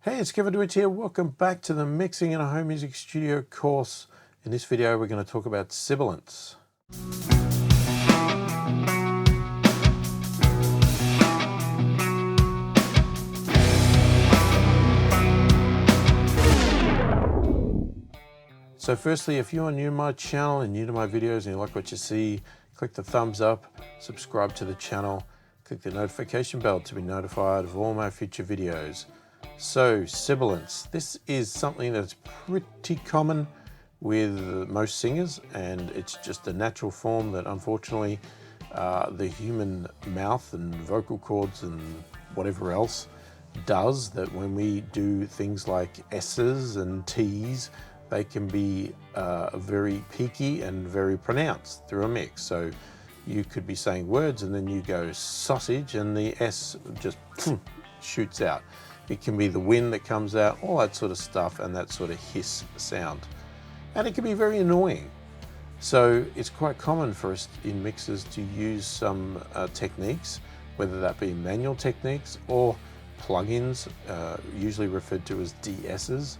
Hey, it's Kevin DeWitt here. Welcome back to the Mixing in a Home Music Studio course. In this video, we're going to talk about Sibilance. So firstly, if you are new to my channel and new to my videos and you like what you see, click the thumbs up, subscribe to the channel, click the notification bell to be notified of all my future videos. So Sibilance, this is something that's pretty common with most singers, and it's just a natural form that unfortunately the human mouth and vocal cords and whatever else does, that when we do things like S's and T's, they can be very peaky and very pronounced through a mix. So you could be saying words and then you go sausage and the S just shoots out. It can be the wind that comes out, all that sort of stuff, and that sort of hiss sound. And it can be very annoying. So it's quite common for us in mixes to use some techniques, whether that be manual techniques or plugins, usually referred to as De-Essers,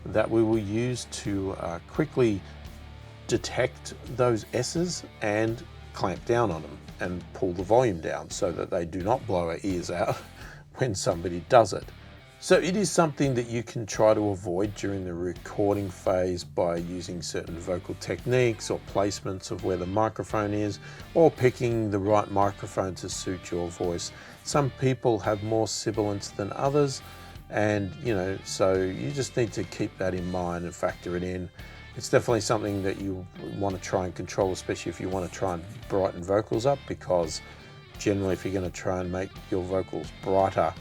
that we will use to quickly detect those S's and clamp down on them and pull the volume down so that they do not blow our ears out when somebody does it. So it is something that you can try to avoid during the recording phase by using certain vocal techniques or placements of where the microphone is, or picking the right microphone to suit your voice. Some people have more sibilance than others, and so you just need to keep that in mind and factor it in. It's definitely something that you want to try and control, especially if you want to try and brighten vocals up, because generally if you're going to try and make your vocals brighter,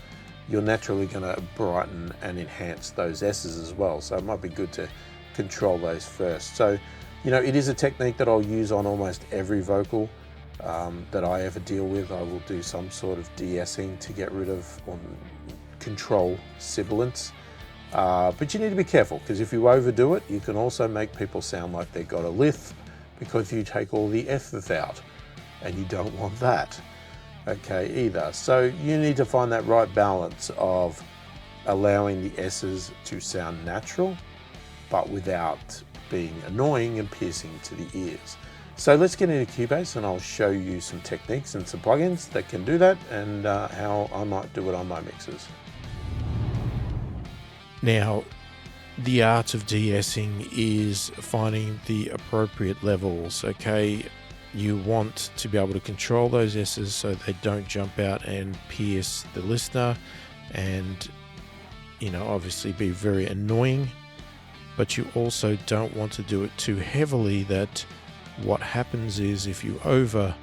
you're naturally going to brighten and enhance those S's as well. So it might be good to control those first. So, it is a technique that I'll use on almost every vocal that I ever deal with. I will do some sort of de-essing to get rid of or control sibilance. But you need to be careful, because if you overdo it, you can also make people sound like they've got a lisp, because you take all the F's out, and you don't want that. Okay, either. So you need to find that right balance of allowing the S's to sound natural, but without being annoying and piercing to the ears. So let's get into Cubase and I'll show you some techniques and some plugins that can do that, and how I might do it on my mixes. Now, the art of de-essing is finding the appropriate levels, okay? You want to be able to control those S's so they don't jump out and pierce the listener and, obviously be very annoying. But you also don't want to do it too heavily, that what happens is if you over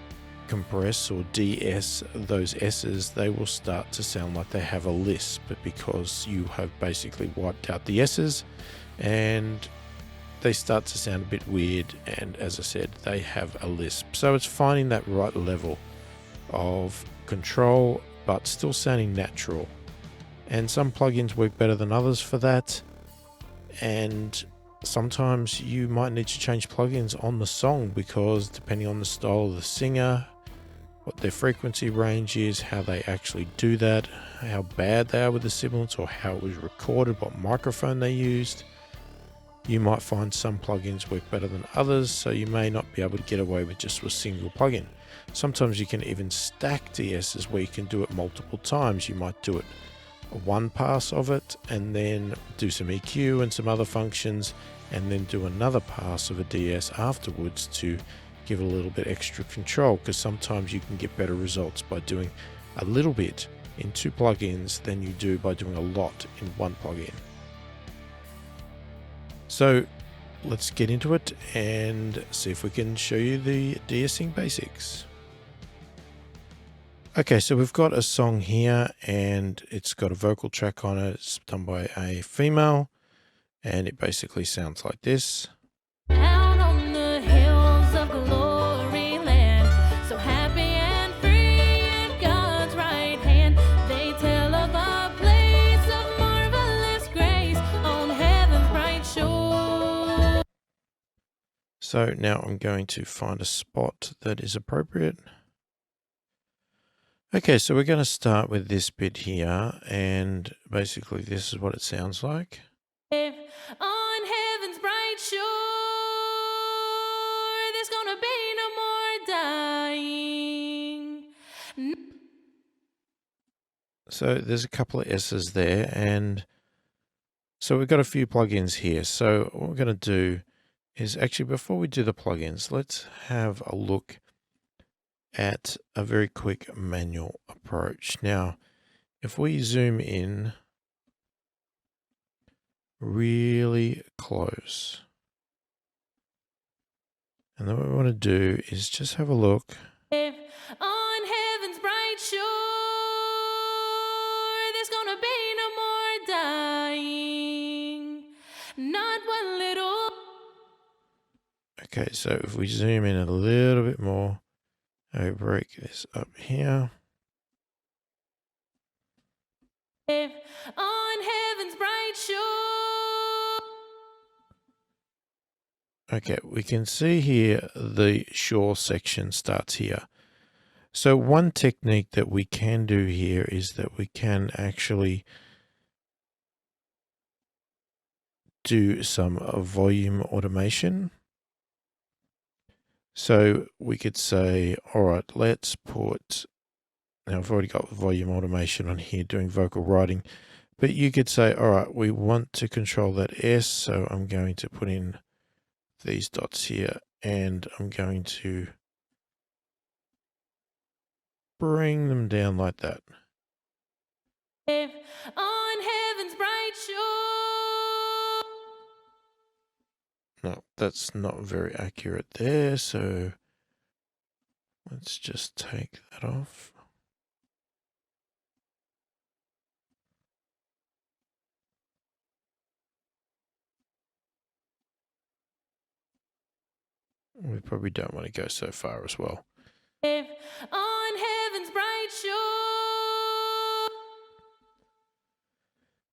compress or de-ess those S's, they will start to sound like they have a lisp, because you have basically wiped out the S's and they start to sound a bit weird, and as I said, they have a lisp. So it's finding that right level of control but still sounding natural. And some plugins work better than others for that, and sometimes you might need to change plugins on the song, because depending on the style of the singer, what their frequency range is, how they actually do that, how bad they are with the sibilance, or how it was recorded, what microphone they used, you might find some plugins work better than others, so you may not be able to get away with just a single plugin. Sometimes you can even stack de-essers where you can do it multiple times. You might do it one pass of it and then do some EQ and some other functions, and then do another pass of a de-ess afterwards to give it a little bit extra control, because sometimes you can get better results by doing a little bit in two plugins than you do by doing a lot in one plugin. So let's get into it and see if we can show you the de-essing basics. Okay, so we've got a song here and it's got a vocal track on it. It's done by a female, and it basically sounds like this. Out on the hills of glory land, so happy and free in God's right hand, they tell of a place of marvelous grace on heaven's bright shore. So now I'm going to find a spot that is appropriate. Okay, so we're going to start with this bit here, and basically this is what it sounds like. If on heaven's bright shore there's gonna be no more dying. So there's a couple of S's there, and so we've got a few plugins here. So what we're going to do is actually, before we do the plugins, let's have a look at a very quick manual approach. Now, if we zoom in really close, and then what we want to do is just have a look. If on heaven's bright shore there's gonna be no more dying, not one little. Okay, so if we zoom in a little bit more, I break this up here. If on heaven's bright shore. Okay, we can see here the shore section starts here. So one technique that we can do here is that we can actually do some volume automation. So we could say, all right, let's put, now I've already got volume automation on here doing vocal writing, but you could say, all right, we want to control that S. So I'm going to put in these dots here, and I'm going to bring them down like that. If on heaven's bright shore. No, that's not very accurate there. So let's just take that off. We probably don't want to go so far as well. If on heaven's bright shore.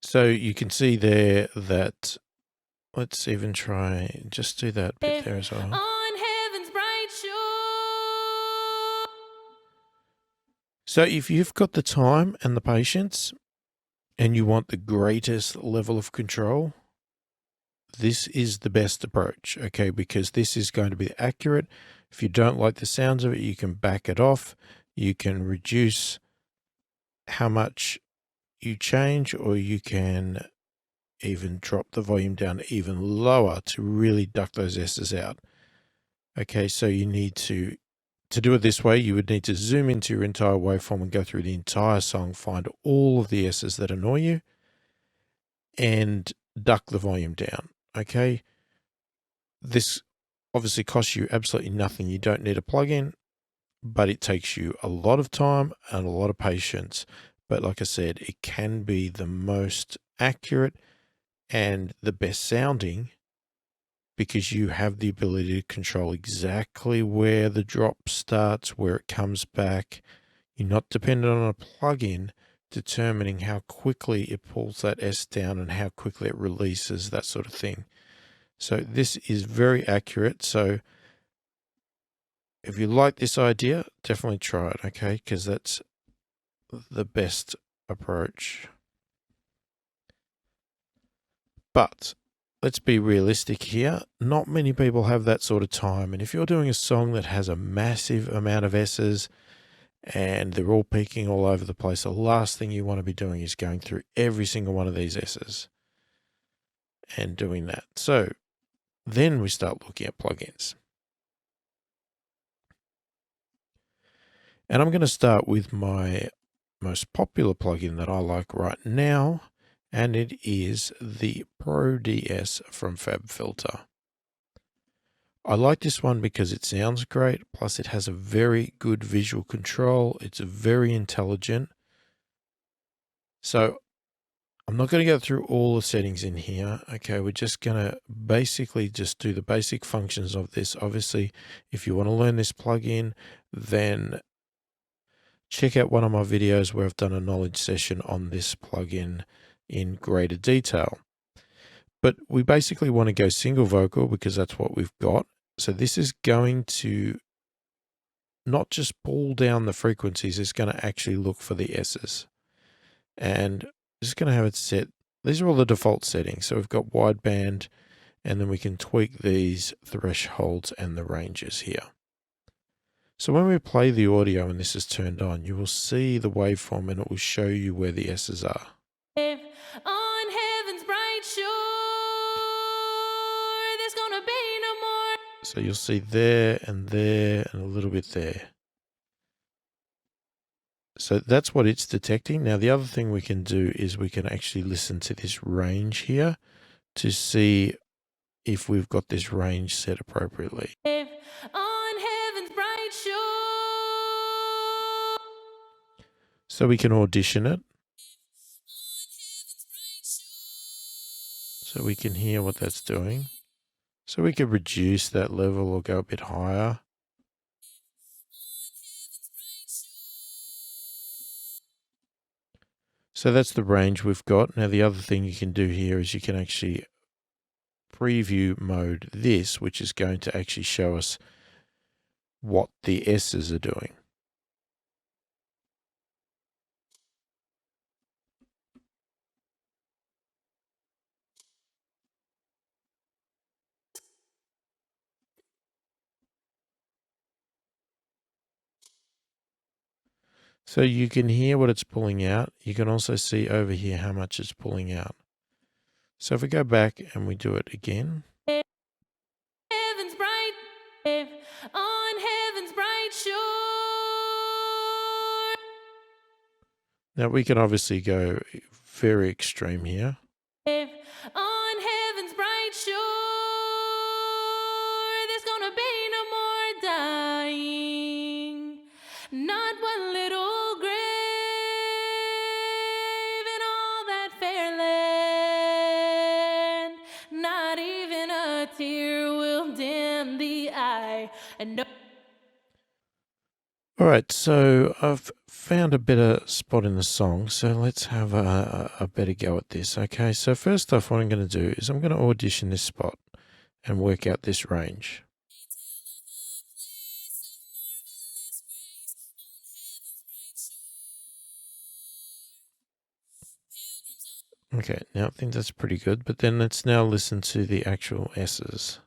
So you can see there that, let's even try, just do that bit there as well. On heaven's bright shore. So if you've got the time and the patience and you want the greatest level of control, this is the best approach, okay? Because this is going to be accurate. If you don't like the sounds of it, you can back it off. You can reduce how much you change, or you can even drop the volume down even lower to really duck those S's out. Okay, so you need to do it this way, you would need to zoom into your entire waveform and go through the entire song, find all of the S's that annoy you, and duck the volume down. Okay, this obviously costs you absolutely nothing. You don't need a plugin, but it takes you a lot of time and a lot of patience. But like I said, it can be the most accurate and the best sounding because you have the ability to control exactly where the drop starts, where it comes back. You're not dependent on a plugin determining how quickly it pulls that S down and how quickly it releases, that sort of thing. So this is very accurate. So if you like this idea, definitely try it, okay? Because that's the best approach. But let's be realistic here. Not many people have that sort of time. And if you're doing a song that has a massive amount of S's and they're all peaking all over the place, the last thing you want to be doing is going through every single one of these S's and doing that. So then we start looking at plugins. And I'm going to start with my most popular plugin that I like right now, and it is the Pro DS from FabFilter. I like this one because it sounds great, plus it has a very good visual control. It's very intelligent. So I'm not going to go through all the settings in here. Okay, we're just going to basically just do the basic functions of this. Obviously, if you want to learn this plugin, then check out one of my videos where I've done a knowledge session on this plugin in greater detail. But we basically want to go single vocal because that's what we've got. So this is going to not just pull down the frequencies, it's going to actually look for the S's. And it's going to have it set. These are all the default settings. So we've got wideband, and then we can tweak these thresholds and the ranges here. So when we play the audio and this is turned on, you will see the waveform and it will show you where the S's are. If on heaven's bright shore, there's gonna be no more. So you'll see there and a little bit there. So that's what it's detecting. Now the other thing we can do is we can actually listen to this range here to see if we've got this range set appropriately. If on heaven's bright shore. So we can audition it. So we can hear what that's doing. So we could reduce that level or go a bit higher. So that's the range we've got. Now the other thing you can do here is you can actually preview mode this, which is going to actually show us what the S's are doing. So you can hear what it's pulling out. You can also see over here how much it's pulling out. So if we go back and we do it again. Heaven's bright, if on heaven's bright shore. Now we can obviously go very extreme here. If on heaven's bright shore, there's gonna be no more dying. Not one little grave in all that fair land. Not even a tear will dim the eye. And no. All right, so I've found a better spot in the song, so let's have a better go at this. Okay, so first off, what I'm going to do is I'm going to audition this spot and work out this range. Okay, now I think that's pretty good, but then let's now listen to the actual S's.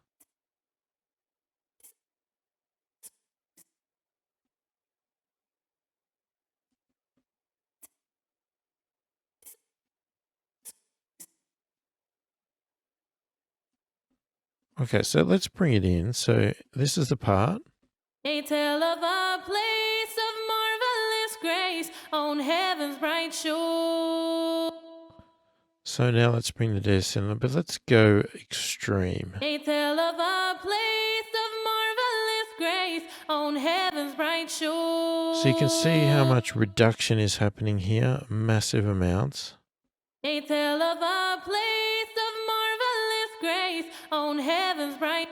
Okay, so let's bring it in. So this is the part. They tell of a place of marvelous grace on heaven's bright shore. So now let's bring the De-Esser in, but let's go extreme. They tell of a place of marvelous grace on heaven's bright shore. So you can see how much reduction is happening here, massive amounts. They tell of a place of marvelous grace on heaven's bright.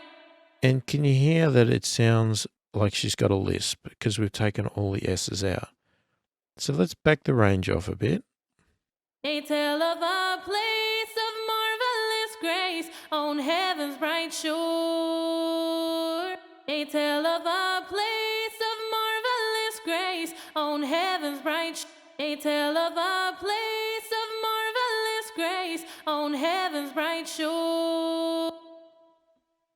And can you hear that it sounds like she's got a lisp because we've taken all the S's out. So let's back the range off a bit. They tell of a place of marvelous grace on heaven's bright shore. They tell of a place of marvelous grace on heaven's bright shore. They tell of a place of marvelous grace on heaven's bright shore.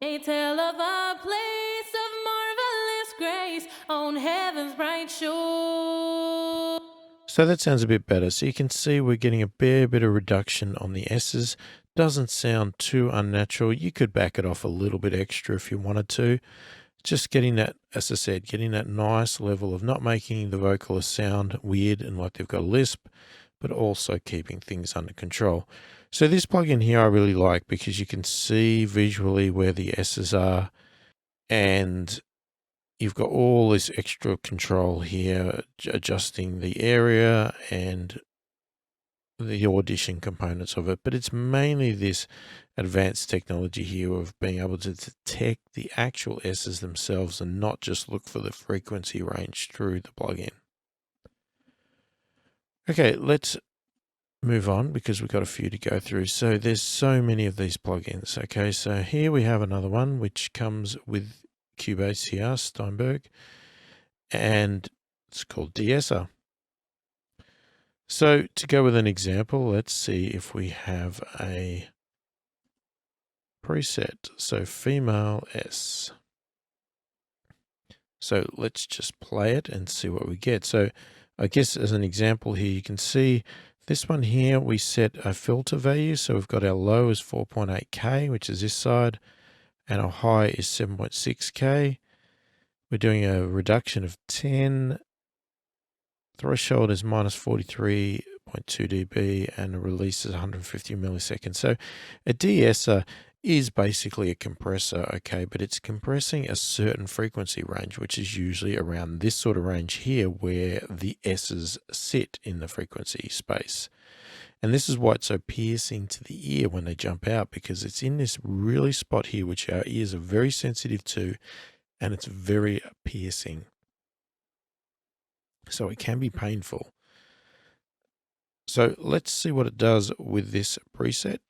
They tell of a place of marvelous grace on heaven's bright shore. So that sounds a bit better. So you can see we're getting a bare bit of reduction on the S's. Doesn't sound too unnatural. You could back it off a little bit extra if you wanted to. Just getting that, as I said, getting that nice level of not making the vocalist sound weird and like they've got a lisp, but also keeping things under control. So this plugin here I really like because you can see visually where the S's are, and you've got all this extra control here, adjusting the area and the audition components of it. But it's mainly this advanced technology here of being able to detect the actual S's themselves and not just look for the frequency range through the plugin. Okay, let's move on because we've got a few to go through. So there's so many of these plugins. Okay, so here we have another one which comes with Cubase here, Steinberg, and it's called De-Esser. So to go with an example, let's see if we have a preset. So female S. So let's just play it and see what we get. So I guess as an example here, you can see this one here, we set a filter value. So we've got our low is 4.8K, which is this side, and our high is 7.6K. We're doing a reduction of 10. Threshold is minus 43.2 dB, and a release is 150 milliseconds. So a de-esser is basically a compressor, okay, but it's compressing a certain frequency range, which is usually around this sort of range here where the S's sit in the frequency space. And this is why it's so piercing to the ear when they jump out, because it's in this really spot here, which our ears are very sensitive to, and it's very piercing. So it can be painful. So let's see what it does with this preset.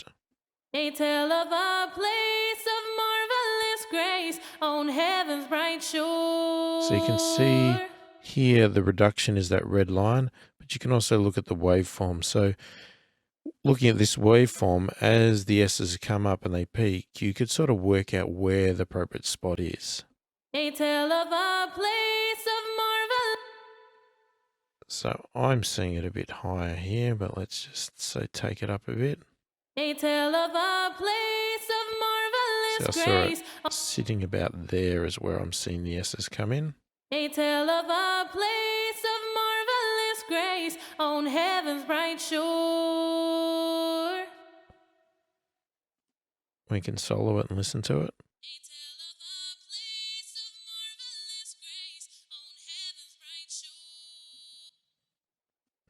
They tell of a place of marvelous grace on heaven's bright shore. So you can see here the reduction is that red line, but you can also look at the waveform. So looking at this waveform, as the S's come up and they peak, you could sort of work out where the appropriate spot is. They tell of a place of marvelous. So I'm seeing it a bit higher here, but let's just say take it up a bit. They tell of a place of marvelous So I saw grace. it sitting about there is where I'm seeing the S's come in. They tell of a place of marvelous grace on heaven's bright shore. We can solo it and listen to it. They tell of a place of marvelous grace on heaven's bright shore.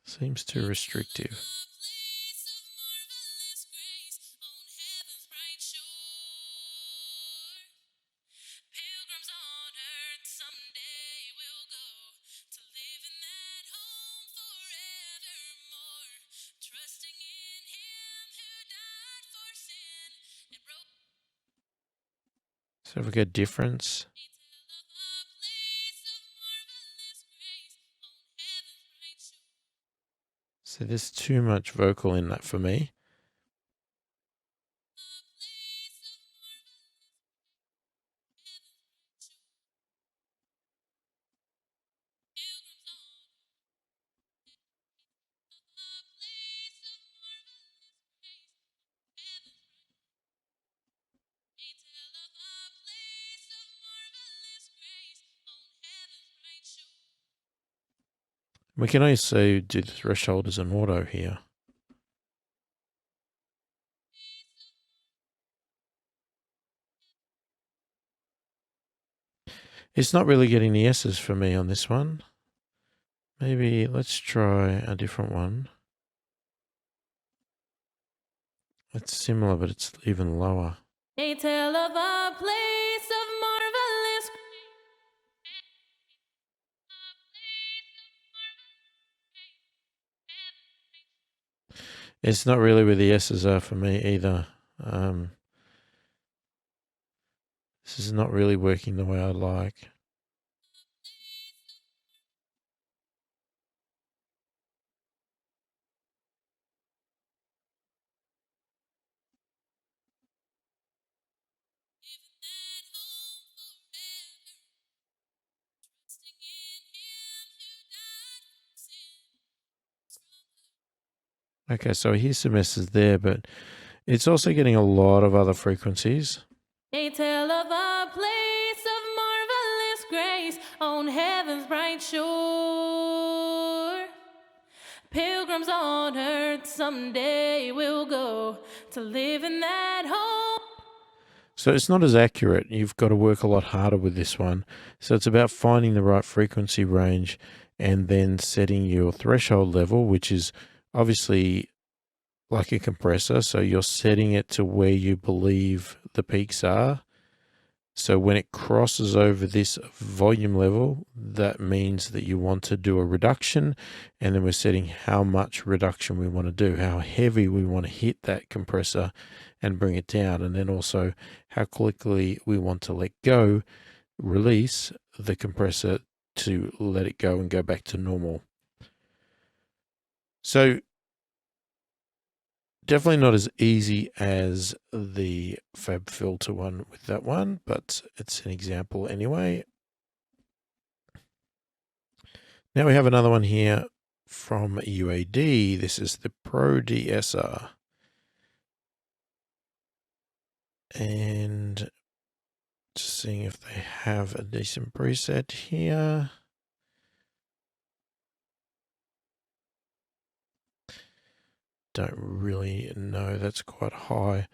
Seems too restrictive. A place of marvelous grace on heaven's bright shore. Pilgrims on earth someday will go to live in that home forevermore, trusting in Him who died for sin and broke. So if we go difference, They tell of a place of marvelous grace on heaven's bright shore. so there's too much vocal in that for me. A place of marvelous heaven's bright shore. Pilgrims on a place of marvelous grace on heaven's bright. They tell of a place of marvelous grace on heaven's bright shore. We can also do the threshold as an auto here. It's not really getting the S's for me on this one. Maybe let's try a different one. It's similar, but it's even lower. They tell of a place of marvelous grace. A place of marvelous grace. Heaven's bright. It's not really where the S's are for me either. This is not really working the way I'd like. Live in that home forever, trusting in Him who died for sin. Okay, so here's some S's there, but it's also getting a lot of other frequencies. They tell of a place of marvelous grace on heaven's bright shore. Pilgrims on earth someday will go to live in that home. So it's not as accurate. You've got to work a lot harder with this one. So it's about finding the right frequency range and then setting your threshold level, which is obviously like a compressor. So you're setting it to where you believe the peaks are. So when it crosses over this volume level, that means that you want to do a reduction, and then we're setting how much reduction we want to do, how heavy we want to hit that compressor and bring it down, and then also how quickly we want to let go, release the compressor to let it go and go back to normal. So definitely not as easy as the Fab Filter one with that one, but it's an example anyway. Now we have another one here from UAD. This is the Pro De-Esser. And just seeing if they have a decent preset here. Don't really know, that's quite high.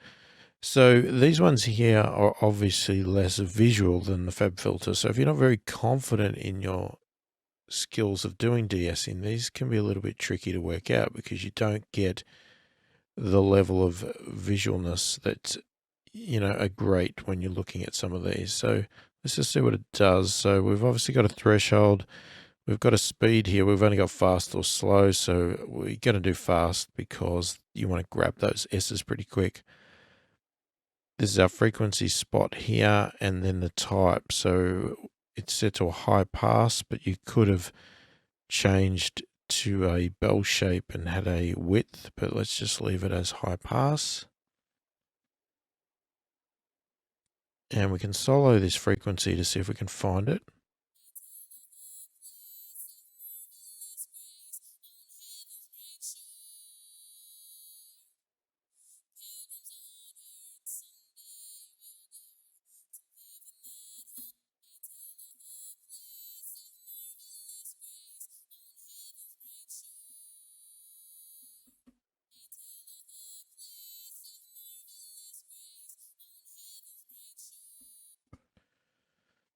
So these ones here are obviously less visual than the Fab Filter. So if you're not very confident in your skills of doing de-essing, these can be a little bit tricky to work out because you don't get the level of visualness that, you know, are great when you're looking at some of these. So let's just see what it does. So we've obviously got a threshold. We've got a speed here. We've only got fast or slow. So we're going to do fast because you want to grab those S's pretty quick. This is our frequency spot here and then the type. So it's set to a high pass, but you could have changed to a bell shape and had a width, but let's just leave it as high pass. And we can solo this frequency to see if we can find it.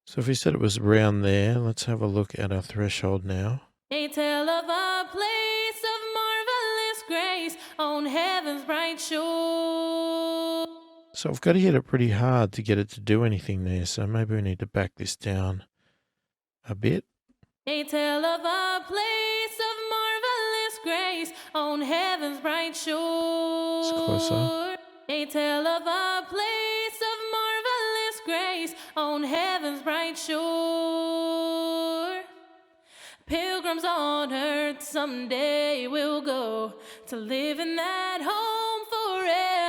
So if we said it was around there, let's have a look at our threshold now. They tell of a place of marvelous grace on heaven's bright shore. So I've got to hit it pretty hard to get it to do anything there. So maybe we need to back this down a bit. They tell of a place of marvelous grace on heaven's bright shore. It's closer. They tell of a place of marvelous grace on heaven's bright shore. Pilgrims on earth someday will go to live in that home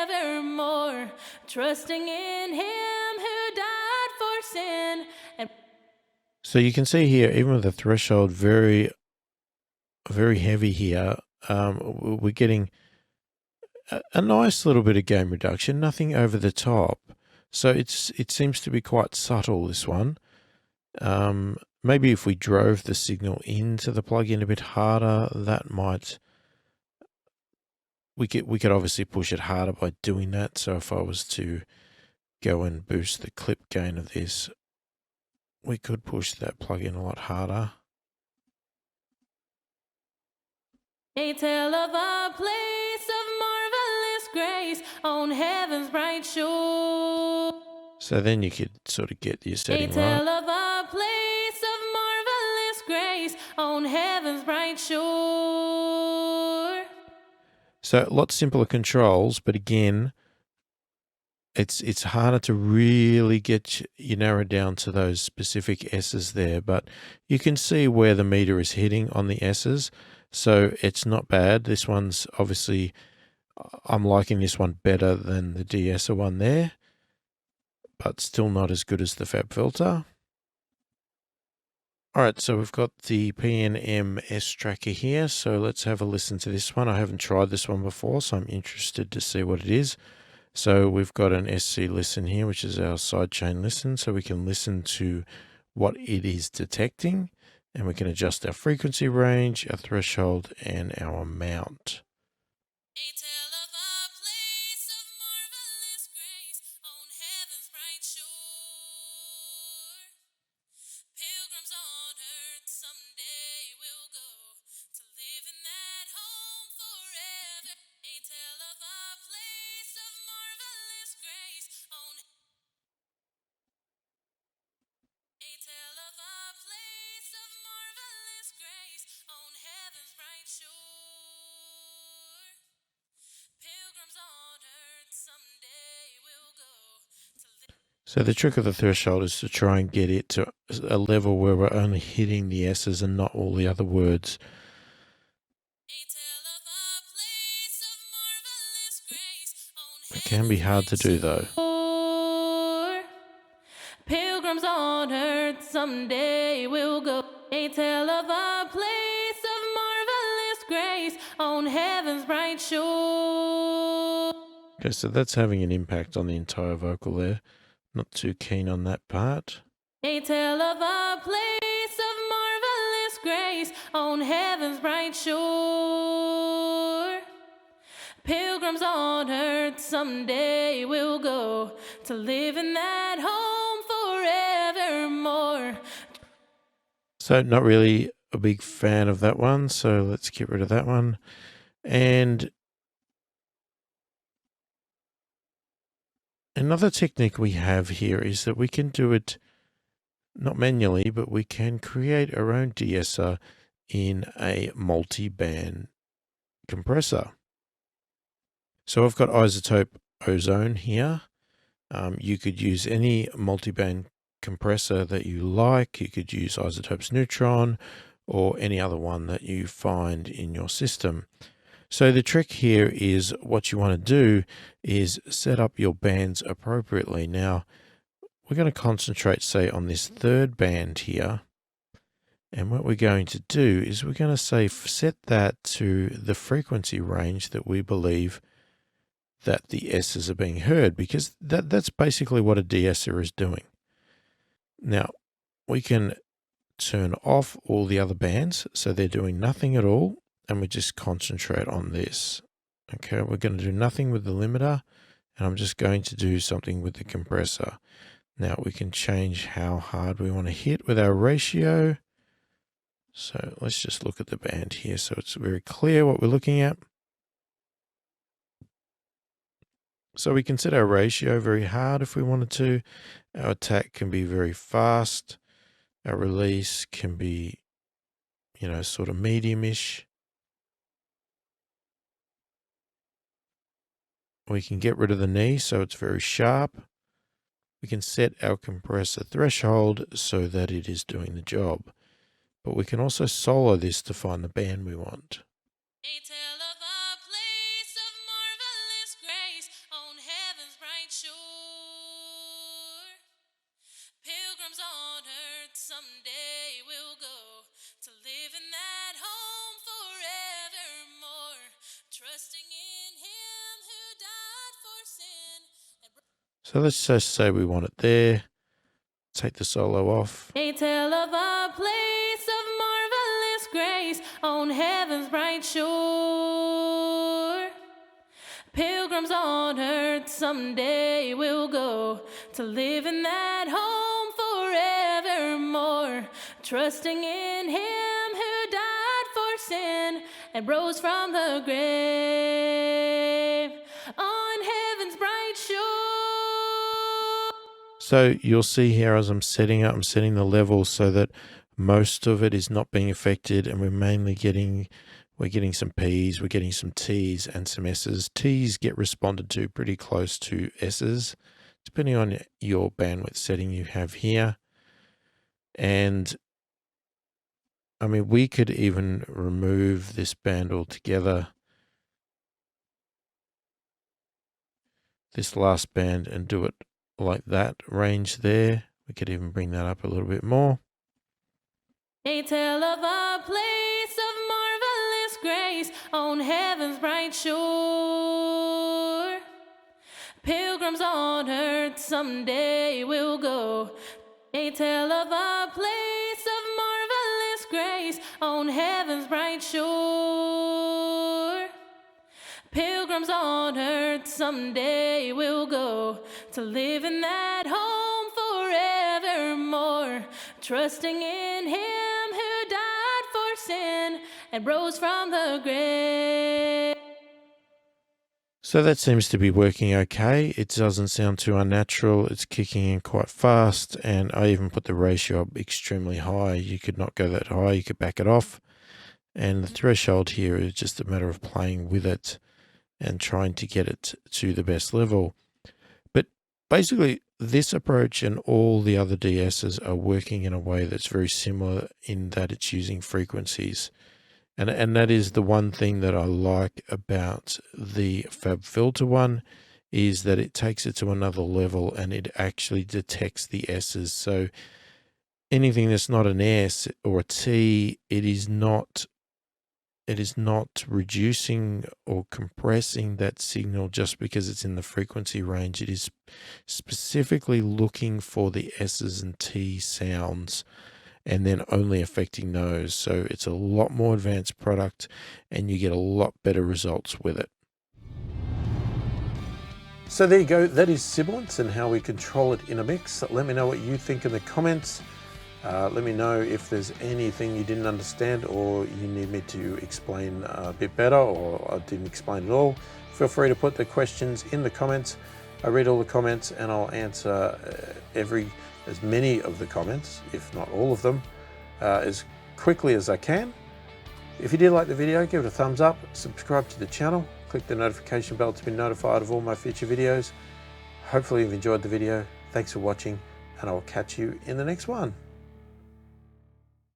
forevermore, trusting in Him who died for sin. And So you can see here, even with the threshold very heavy here, we're getting a nice little bit of gain reduction, nothing over the top. So it seems to be quite subtle, this one. Maybe if we drove the signal into the plugin a bit harder, that might, we could obviously push it harder by doing that. So if I was to go and boost the clip gain of this, we could push that plugin a lot harder. they tell of a place of marvelous grace on heaven's bright shore. So then you could sort of get your They setting tell right. of a place of marvelous grace on heaven's bright shore. So a lot simpler controls, but again, it's harder to really get you narrowed down to those specific S's there, but you can see where the meter is hitting on the S's. So it's not bad. This one's obviously, I'm liking this one better than the De-Esser one there, but still not as good as the Fab Filter. All right, so we've got the Pnms Tracker here. So let's have a listen to this one. I haven't tried this one before, so I'm interested to see what it is. So we've got an SC listen here, which is our sidechain listen. So we can listen to what it is detecting, and we can adjust our frequency range, our threshold, and our amount. They tell of a place of marvelous grace on heaven's bright shore. Pilgrims on earth someday will go to live in that home forever. They tell of a place of marvelous grace on. They tell of a place of marvelous grace on heaven's bright shore. So the trick of the threshold is to try and get it to a level where we're only hitting the S's and not all the other words. It can be hard to do though. Pilgrims on earth someday will go. They tell of a place of marvelous grace on heaven's bright shore. Okay, so that's having an impact on the entire vocal there. Not too keen on that part. They tell of a place of marvelous grace on heaven's bright shore. Pilgrims on earth someday will go to live in that home forevermore. So not really a big fan of that one, so let's get rid of that one. And another technique we have here is that we can do it not manually, but we can create our own De-Esser in a multi-band compressor. So I've got isotope ozone here. You could use any multi-band compressor that you like. You could use isotopes neutron or any other one that you find in your system. So the trick here is what you want to do is set up your bands appropriately. Now we're going to concentrate, say, on this third band here. And what we're going to do is we're going to say set that to the frequency range that we believe that the S's are being heard, because that's basically what a De-Esser is doing. Now, we can turn off all the other bands, so they're doing nothing at all, and we just concentrate on this. Okay, we're going to do nothing with the limiter, and I'm just going to do something with the compressor. Now, we can change how hard we want to hit with our ratio. So let's just look at the band here so it's very clear what we're looking at. So we can set our ratio very hard if we wanted to. Our attack can be very fast. Our release can be, sort of medium-ish. We can get rid of the knee so it's very sharp. We can set our compressor threshold so that it is doing the job. But we can also solo this to find the band we want. They tell of a place of marvelous grace on heaven's bright shore. Pilgrims on earth someday will go to live in that home forevermore, trusting in him who died for sin. So let's just say we want it there. Take the solo off. They tell of a place of marvelous grace on heaven's bright shore. Pilgrims on earth someday will go to live in that home forevermore, trusting in him who died for sin and rose from the grave on heaven's bright shore. So you'll see here as I'm setting the level so that most of it is not being affected, and we're mainly getting some P's, we're getting some T's and some S's. T's get responded to pretty close to S's, depending on your bandwidth setting you have here. And I mean, we could even remove this band altogether, this last band, and do it like that range there. We could even bring that up a little bit more. They tell of a place of marvelous grace on heaven's bright shore. Pilgrims on earth someday will go. They tell of a place of marvelous grace on heaven's bright shore. Pilgrims on earth someday will go to live in that home forevermore, trusting in him who died for sin and rose from the grave. So that seems to be working okay. It doesn't sound too unnatural. It's kicking in quite fast, and I even put the ratio up extremely high. You could not go that high. You could back it off. And the threshold here is just a matter of playing with it and trying to get it to the best level. But basically, this approach and all the other De-Essers are working in a way that's very similar in that it's using frequencies. And that is the one thing that I like about the FabFilter one, is that it takes it to another level and it actually detects the S's. So anything that's not an S or a T, it is not reducing or compressing that signal just because it's in the frequency range. It is specifically looking for the S's and T sounds and then only affecting those. So it's a lot more advanced product and you get a lot better results with it. So there you go, that is Sibilance and how we control it in a mix. Let me know what you think in the comments. Let me know if there's anything you didn't understand or you need me to explain a bit better, or I didn't explain at all. Feel free to put the questions in the comments. I read all the comments and I'll answer as many of the comments, if not all of them, as quickly as I can. If you did like the video, give it a thumbs up, subscribe to the channel, click the notification bell to be notified of all my future videos. Hopefully you've enjoyed the video. Thanks for watching, and I'll catch you in the next one.